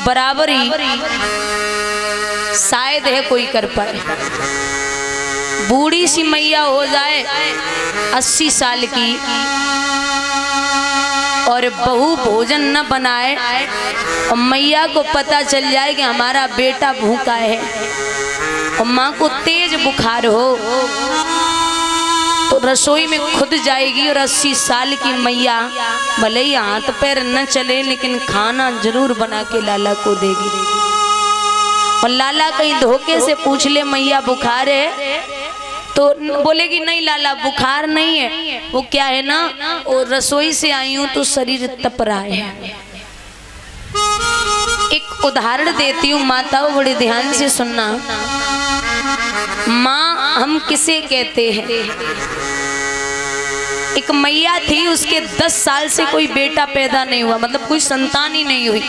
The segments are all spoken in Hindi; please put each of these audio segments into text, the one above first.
बराबरी शायद है कोई कर पाए। बूढ़ी सी मैया हो जाए 80 साल की और बहू भोजन न बनाए और मैया को पता चल जाए कि हमारा बेटा भूखा है और माँ को तेज बुखार हो तो रसोई में खुद जाएगी और 80 साल की मैया भले ही हाथ पैर न चले लेकिन खाना जरूर बना के लाला को देगी। और लाला कहीं धोखे से पूछ ले मैया बुखार है तो बोलेगी नहीं लाला बुखार नहीं है, वो क्या है ना और रसोई से आई हूं तो शरीर तप रहा है। एक उदाहरण देती हूँ माताओं, बड़े ध्यान से सुनना। माँ हम किसे कहते हैं? एक मैया थी, उसके 10 साल से कोई बेटा पैदा नहीं हुआ, मतलब कोई संतान ही नहीं हुई।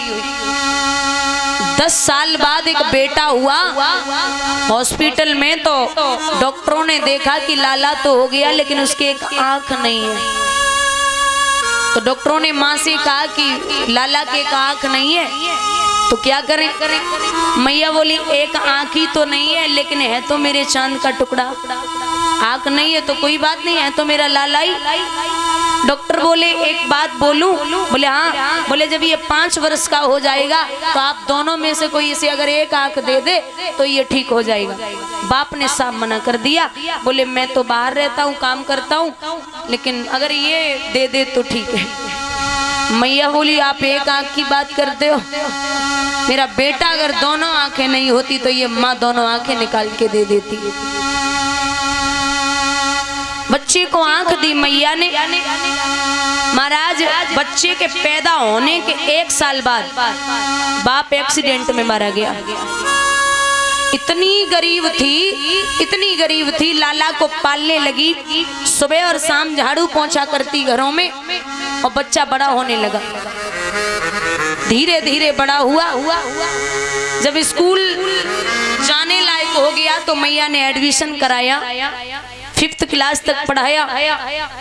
10 साल बाद एक बेटा हुआ हॉस्पिटल में, तो डॉक्टरों ने देखा कि लाला तो हो गया लेकिन उसके एक आंख नहीं है। तो डॉक्टरों ने माँ से कहा कि लाला के एक आंख नहीं है तो क्या करें? मैया बोली एक आंख ही तो नहीं है लेकिन है तो मेरे चांद का टुकड़ा। आंख नहीं है तो कोई बात नहीं, है तो मेरा लाला ही। डॉक्टर बोले एक बात बोलूं? बोले हाँ। बोले जब ये 5 वर्ष का हो जाएगा तो आप दोनों में से कोई इसे अगर एक आंख दे दे तो ये ठीक हो जाएगा। बाप ने साफ मना कर दिया, बोले मैं तो बाहर रहता हूँ, काम करता हूँ, लेकिन अगर ये दे दे तो ठीक है। मैया बोली आप एक आंख की बात करते हो, मेरा बेटा अगर दोनों आंखें नहीं होती तो ये माँ दोनों आंखें निकाल के दे देती। बच्चे को आंख दी मैया ने। महाराज बच्चे के पैदा होने के 1 साल बाद बाप एक्सीडेंट में मारा गया। इतनी गरीब थी, लाला को पालने लगी, सुबह और शाम झाड़ू पोंछा करती घरों में और बच्चा बड़ा होने लगा। धीरे धीरे बड़ा हुआ। जब स्कूल जाने लायक हो गया तो मैया ने एडमिशन कराया, 5th क्लास तक पढ़ाया।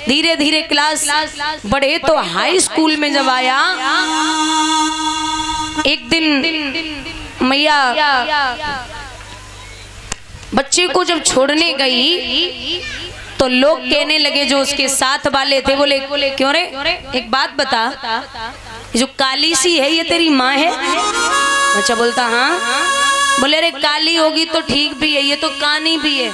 धीरे धीरे क्लास बढ़े तो हाई स्कूल में जब आया, एक दिन मैया बच्चे को जब छोड़ने गई तो लोग कहने लगे जो उसके साथ वाले थे, बोले क्यों रे एक बात बता, जो काली सी है ये तेरी माँ है? बच्चा बोलता हाँ। बोले रे काली होगी तो ठीक भी है, ये तो कानी भी है,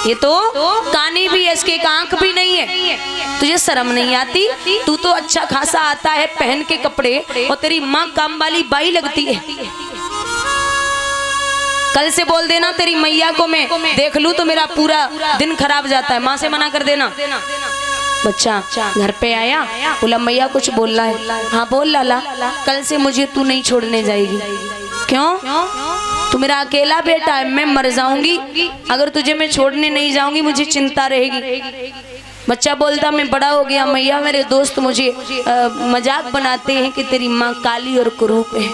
ये तो कानी भी है, इसके एक आंख भी नहीं है। तुझे शर्म नहीं आती? तू तो अच्छा खासा आता है पहन के कपड़े और तेरी माँ काम वाली बाई लगती है। कल से बोल देना तेरी मैया को मैं देख लूं तो मेरा पूरा दिन खराब जाता है, माँ से मना कर देना। बच्चा घर पे आया, बोला मैया कुछ बोलना है। हाँ बोल लाला। कल से मुझे तू नहीं छोड़ने जाएगी। क्यों? तू मेरा अकेला बेटा है, मैं मर जाऊंगी अगर तुझे मैं छोड़ने नहीं जाऊंगी, मुझे चिंता रहेगी। बच्चा बोलता मैं बड़ा हो गया मैया, मेरे दोस्त मुझे मजाक बनाते हैं कि तेरी माँ काली और कुरूप है।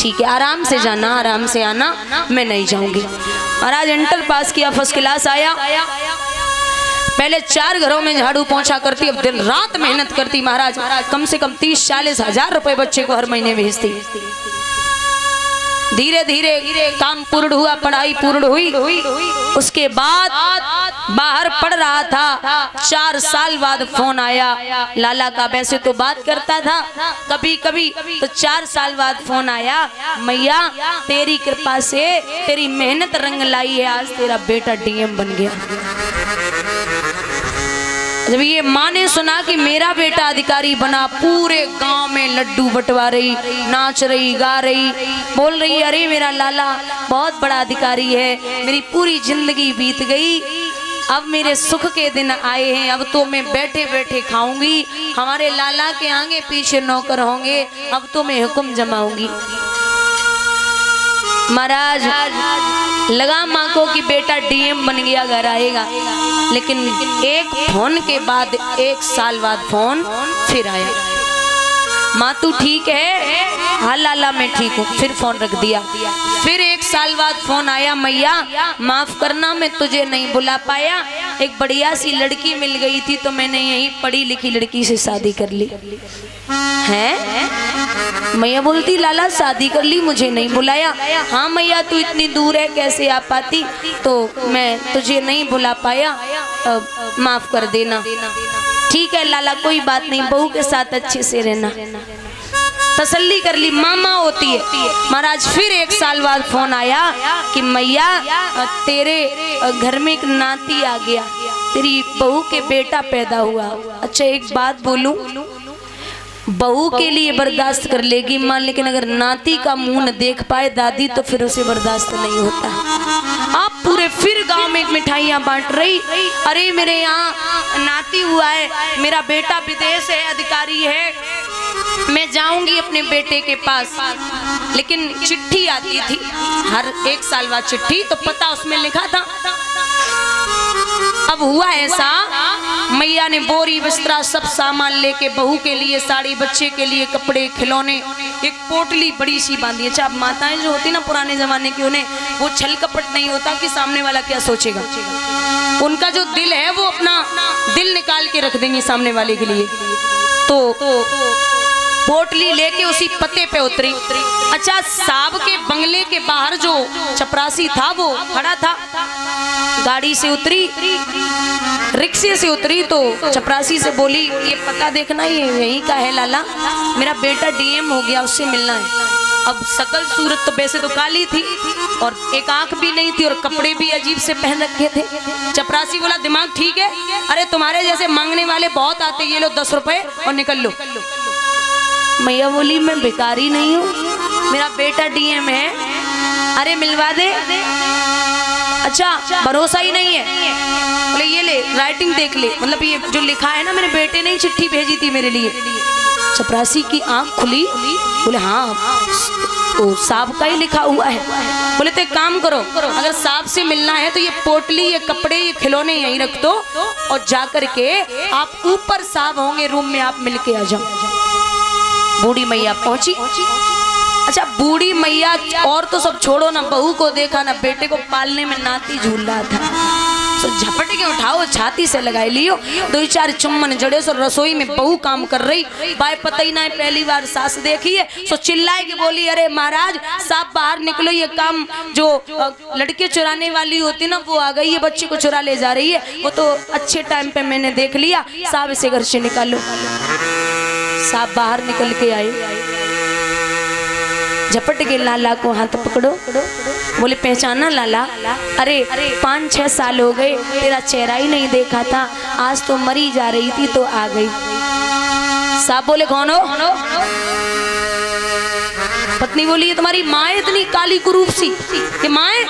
ठीक है आराम से जाना, आराम से आना, मैं नहीं जाऊंगी। महाराज इंटर पास किया, 1st क्लास आया। पहले 4 घरों में झाड़ू पोंछा करती, अब दिन रात मेहनत करती। महाराज कम से कम 30-40 हजार रुपए बच्चे को हर महीने भेजती। धीरे धीरे काम पूर्ण हुआ, पढ़ाई पूर्ण हुई। उसके बाद बाहर पढ़ रहा था, 4 साल बाद फोन आया लाला का। वैसे तो बात करता था कभी कभी, तो 4 साल बाद फोन आया, मैया तेरी कृपा से, तेरी मेहनत रंग लाई है, आज तेरा बेटा डीएम बन गया। जब ये माँ ने सुना कि मेरा बेटा अधिकारी बना, पूरे गांव में लड्डू बंटवा रही, नाच रही, गा रही, बोल रही अरे मेरा लाला बहुत बड़ा अधिकारी है, मेरी पूरी जिंदगी बीत गई, अब मेरे सुख के दिन आए हैं, अब तो मैं बैठे बैठे खाऊंगी, हमारे लाला के आगे पीछे नौकर होंगे, अब तो मैं हुक्म जमाऊंगी। महाराज लगा माँ को कि बेटा डीएम बन गया, घर आएगा, लेकिन एक फोन के बाद 1 साल बाद फोन फिर आया, माँ तू ठीक है? हाँ लाला मैं ठीक हूँ। फिर फोन रख दिया। फिर 1 साल बाद फोन आया, मैया माफ करना मैं तुझे नहीं बुला पाया, एक बढ़िया सी लड़की मिल गई थी तो मैंने यही पढ़ी लिखी लड़की से शादी कर ली है। मैया बोलती लाला शादी कर ली, मुझे नहीं बुलाया। हाँ मैया तू इतनी दूर है कैसे आ पाती, तो मैं तुझे नहीं बुला पाया, माफ कर देना। ठीक है लाला कोई बात नहीं, बहू के साथ अच्छे से रहना। तसल्ली कर ली, मामा होती है। महाराज फिर 1 साल बाद फोन आया कि मैया तेरे घर में एक नाती आ गया, तेरी बहू के बेटा पैदा हुआ। अच्छा एक बात बोलूं, बहू के लिए बर्दाश्त कर लेगी मां, लेकिन अगर नाती का मुंह न देख पाए दादी तो फिर उसे बर्दाश्त नहीं होता। आप पूरे फिर गांव में मिठाइयां बांट रही, अरे मेरे यहाँ नाती हुआ है, मेरा बेटा विदेश है, अधिकारी है, मैं जाऊंगी अपने बेटे के पास। लेकिन चिट्ठी आती थी हर 1 साल बाद चिट्ठी, तो पता उसमें लिखा था। अब हुआ ऐसा, मैया ने बोरी बिस्तरा सब सामान लेके बहू के लिए साड़ी, बच्चे के लिए कपड़े, खिलौने, एक पोटली बड़ी सी बांधी। अच्छा अब माताएं जो होती ना पुराने जमाने की, उन्हें वो छल कपट नहीं होता कि सामने वाला क्या सोचेगा। उनका जो दिल है वो अपना दिल निकाल के रख देंगे सामने वाले के लिए। तो पोटली लेके उसी पते पे उतरी। अच्छा साहब के बंगले के बाहर जो चपरासी था वो खड़ा था, गाड़ी से उतरी, रिक्शे से उतरी, तो चपरासी से बोली ये पता देखना, ये यहीं का है लाला, मेरा बेटा डीएम हो गया, उससे मिलना है। अब शकल सूरत तो वैसे तो काली थी और एक आंख भी नहीं थी और कपड़े भी अजीब से पहन रखे थे। चपरासी बोला दिमाग ठीक है, अरे तुम्हारे जैसे मांगने वाले बहुत आते, ये लो 10 रुपए और निकल लो। मैया बोली मैं भिखारी नहीं हूँ, मेरा बेटा डीएम है, अरे मिलवा दे। अच्छा भरोसा ही नहीं है, बोले ये ले राइटिंग देख ले, मतलब ये जो लिखा है ना, मेरे बेटे ने ही चिट्ठी भेजी थी मेरे लिए। चपरासी की आंख खुली, बोले हाँ तो साहब का ही लिखा हुआ है। बोले तो एक काम करो, अगर साहब से मिलना है तो ये पोटली, ये कपड़े, ये खिलौने यहीं रख दो और जाकर के आप ऊपर साहब होंगे रूम में, आप मिल के आ जाओ। बूढ़ी मैया पहुंची। अच्छा बूढ़ी मैया और तो सब छोड़ो ना, बहू को देखा ना, बेटे को पालने में नाती झूल रहा था, तो झपट के उठाओ छाती से लगाई लियो, 2-4 चुम्बन जड़े। सो रसोई में बहू काम कर रही, बाय पता ही ना पहली बार सास देखी है, सो चिल्लाए की बोली अरे महाराज साहब बाहर निकलो, ये काम जो लड़के चुराने वाली होती ना वो आ गई है, बच्चे को चुरा ले जा रही है, वो तो अच्छे टाइम पे मैंने देख लिया, साहब इसे घर से निकालो। साहब बाहर निकल के आए, झपट के लाला को हाथ पकड़ो, बोले पहचाना लाला, अरे 5-6 साल हो गए तेरा चेहरा ही नहीं देखा था, आज तो मरी जा रही थी तो आ गई। साहब बोले कौन हो? पत्नी बोली ये तुम्हारी माँ है, इतनी काली कुरूप सी, ये माँ है,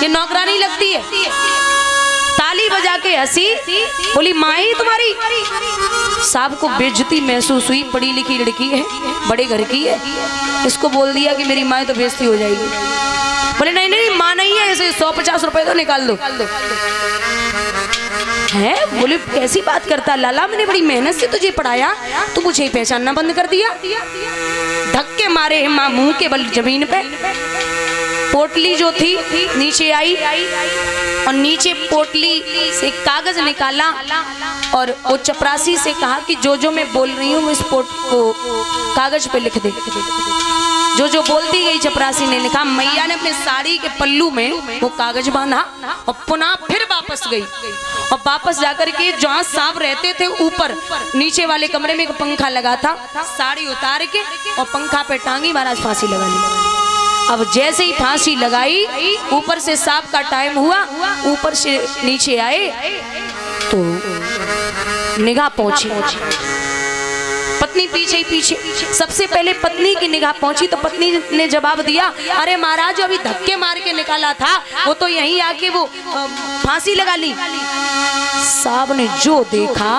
ये नौकरानी लगती है। ताली बजा के हंसी, बोली माँ ही तुम्हारी? साहब को बेइज्जती महसूस हुई, पढ़ी लिखी लड़की है, बड़े घर की है, इसको बोल दिया कि मेरी माँ तो बेइज्जती हो जाएगी। बोले नहीं नहीं माँ नहीं है, इसे 150 रुपए तो निकाल दो। है? बोले कैसी बात करता लाला, मैंने बड़ी मेहनत से तुझे पढ़ाया, तू मुझे पहचानना बंद कर दिया। धक्के मारे हैं माँ मुंह के बल जमीन पे। पोटली जो थी नीचे आई और नीचे पोटली से कागज निकाला और वो चपरासी से कहा कि जो जो मैं बोल रही हूँ इस पोट को कागज पे लिख दे। जो जो बोलती गई चपरासी ने लिखा। मैया ने अपने साड़ी के पल्लू में वो कागज बांधा और पुनः फिर वापस गई और वापस जाकर के जहाँ सांप रहते थे ऊपर नीचे वाले कमरे में एक पंखा लगा था, साड़ी उतार के और पंखा पे टांगी, महाराज फांसी लगा ली। अब जैसे ही फांसी लगाई ऊपर से सांप का टाइम हुआ, ऊपर से नीचे आए तो निगाह पहुंची, पत्नी पीछे ही पीछे। सबसे पहले पत्नी की निगाह पहुंची तो पत्नी ने जवाब दिया, अरे महाराज अभी धक्के मार के निकाला था, वो तो यहीं आके वो फांसी लगा ली। साहब ने जो देखा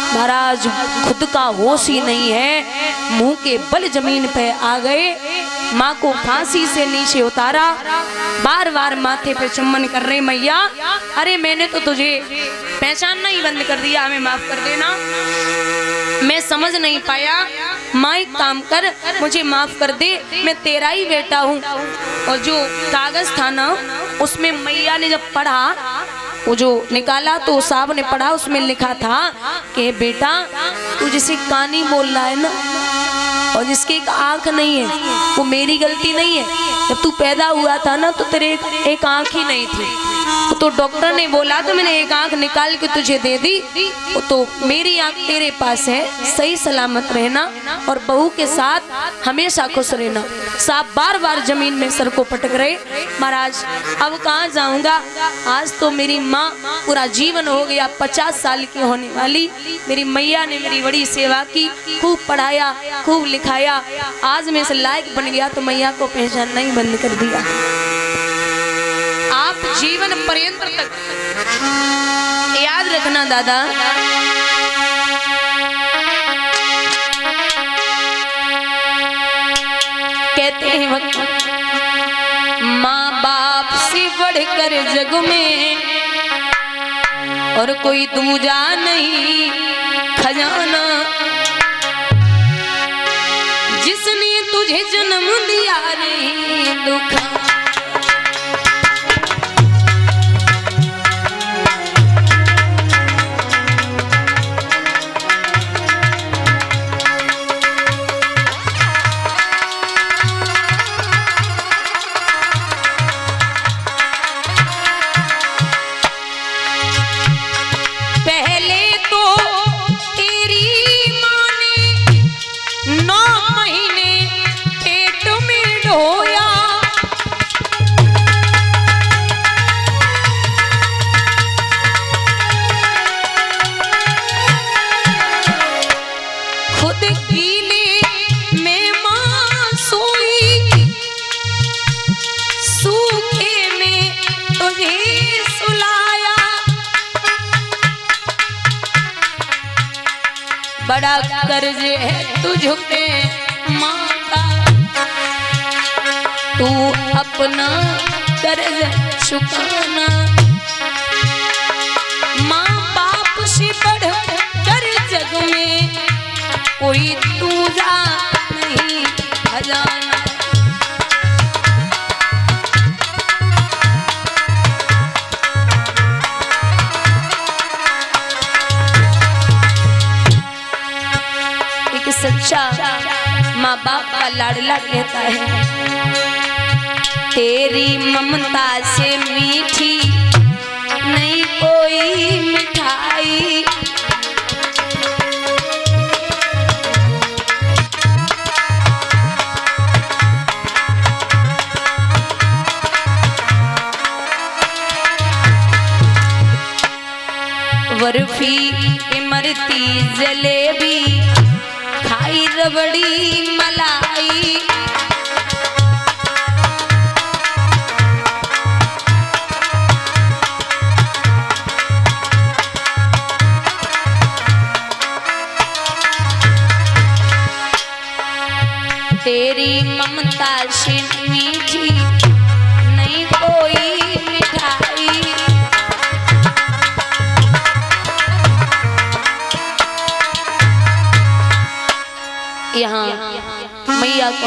महाराज खुद का होश ही नहीं है, मुंह के बल जमीन पे आ गए, माँ को फांसी से नीचे उतारा, बार बार माथे पे चुम्बन कर रहे, मैया अरे मैंने तो तुझे पहचानना ही बंद कर दिया, हमें माफ कर देना, मैं समझ नहीं पाया, माँ एक काम कर मुझे माफ कर दे, मैं तेरा ही बेटा हूँ। और जो कागज था ना उसमें मैया ने जब पढ़ा, वो जो निकाला तो साहब ने पढ़ा, उसमें लिखा था कि बेटा तू जिसे कहानी बोल रहा है ना और जिसकी एक आंख नहीं है वो मेरी गलती नहीं है। जब तू पैदा हुआ था ना तो तेरे एक आंख ही नहीं थी, तो डॉक्टर ने बोला तो मैंने एक आंख निकाल के तुझे दे दी, तो मेरी आंख तेरे पास है। सही सलामत रहना और बहू के साथ हमेशा खुश रहना। साहब बार बार जमीन में सर को पटक रहे, महाराज अब कहाँ जाऊंगा, आज तो मेरी माँ पूरा जीवन हो गया 50 साल की होने वाली, मेरी मैया ने मेरी बड़ी सेवा की, खूब पढ़ाया खूब लिखाया, आज मैं इस लायक बन गया तो मैया को पहचानना ही बंद कर दिया। आप जीवन पर्यंत तक याद रखना दादा, कहते हैं वक्त माँ बाप से बढ़कर जग में और कोई दूजा नहीं खजाना, जिसने तुझे जन्म दिया नहीं दुखा। बड़ा कर्ज है तुझ पे माँ का, तू अपना कर्ज चुकाना। माँ बाप से बढ़ कर जग में कोई दूजा नहीं खजाना। सच्चा माँ बाप का लाडला कहता है, तेरी ममता से मीठी नहीं कोई मिठाई, बर्फी इमरती जलेबी खाई रबड़ी मलाई, तेरी ममता से मीठी नहीं कोई मिठाई। यहाँ मैया को